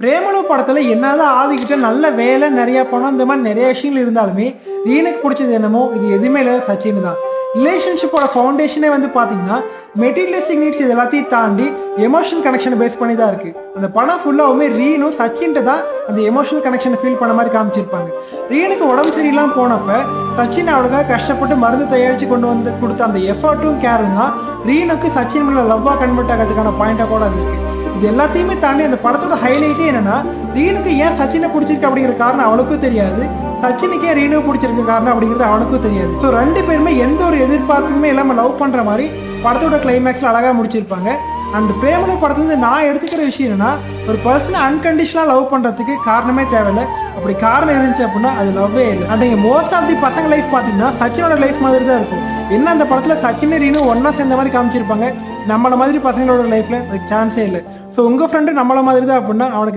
பிரேமலு படத்துல என்னதான் ஆதிக்கிட்ட நல்ல வேலை நிறைய பணம் இந்த மாதிரி நிறைய விஷயங்கள் இருந்தாலுமே ரீனுக்கு பிடிச்சது என்னமோ இது எதுவுமே இல்லை சச்சின் தான். ரிலேஷன்ஷிப்போட ஃபவுண்டேஷனே வந்து பார்த்தீங்கன்னா மெட்டீரியலிஸ்டிக் நீட்ஸ் இது எல்லாத்தையும் தாண்டி எமோஷனல் கனெக்ஷனை பேஸ் பண்ணி தான் இருக்கு. அந்த படம் ஃபுல்லாகவுமே ரீனும் சச்சின்ட்டு தான் அந்த எமோஷனல் கனெக்ஷனை ஃபீல் பண்ண மாதிரி காமிச்சிருப்பாங்க. ரீனுக்கு உடம்பு சரியில்லாமல் போனப்ப சச்சின் அவளுக்காக கஷ்டப்பட்டு மருந்து தயாரித்து கொண்டு வந்து கொடுத்த அந்த எஃபர்ட்டும் கேரும் தான் ரீனுக்கு சச்சின் மேலே லவ்வாக கன்வெர்ட் ஆகிறதுக்கான பாயிண்டாக கூட இருக்கு. இது எல்லாத்தையுமே தாண்டி அந்த படத்தோட ஹைலைட்டே என்னன்னா ரீனுக்கு ஏன் சச்சினை பிடிச்சிருக்கு அப்படிங்கிற காரணம் அவளுக்கும் தெரியாது, சச்சினுக்கே ரீனு பிடிச்சிருக்க காரணம் அப்படிங்கிறது அவனுக்கும் தெரியாது. ஸோ ரெண்டு பேருமே எந்த ஒரு எதிர்பார்ப்புமே இல்லாமல் லவ் பண்ணுற மாதிரி படத்தோட கிளைமேக்ஸில் அழகாக முடிச்சிருப்பாங்க. அந்த பிரேமலு படத்துலேருந்து நான் எடுத்துக்கிற விஷயம் என்னன்னா ஒரு பர்சனை அன்கண்டிஷனலாக லவ் பண்ணுறதுக்கு காரணமே தேவையில்லை. அப்படி காரணம் இருந்துச்சு அப்படின்னா அது லவ்வே இல்லை. அண்ட் இங்கே மோஸ்ட் ஆஃப் தி பசங்க லைஃப் பார்த்தீங்கன்னா சச்சினோட லைஃப் மாதிரி தான் இருக்கும். என்ன அந்த படத்தில் சச்சின் ரீனு ஒன்றா சேர்ந்த மாதிரி காமிச்சிருப்பாங்க. நம்மள மாதிரி பசங்களோட லைஃப்ல அதுக்கு சான்ஸே இல்லை. ஸோ உங்கள் ஃப்ரெண்டு நம்மள மாதிரி தான் அப்படின்னா அவனுக்கு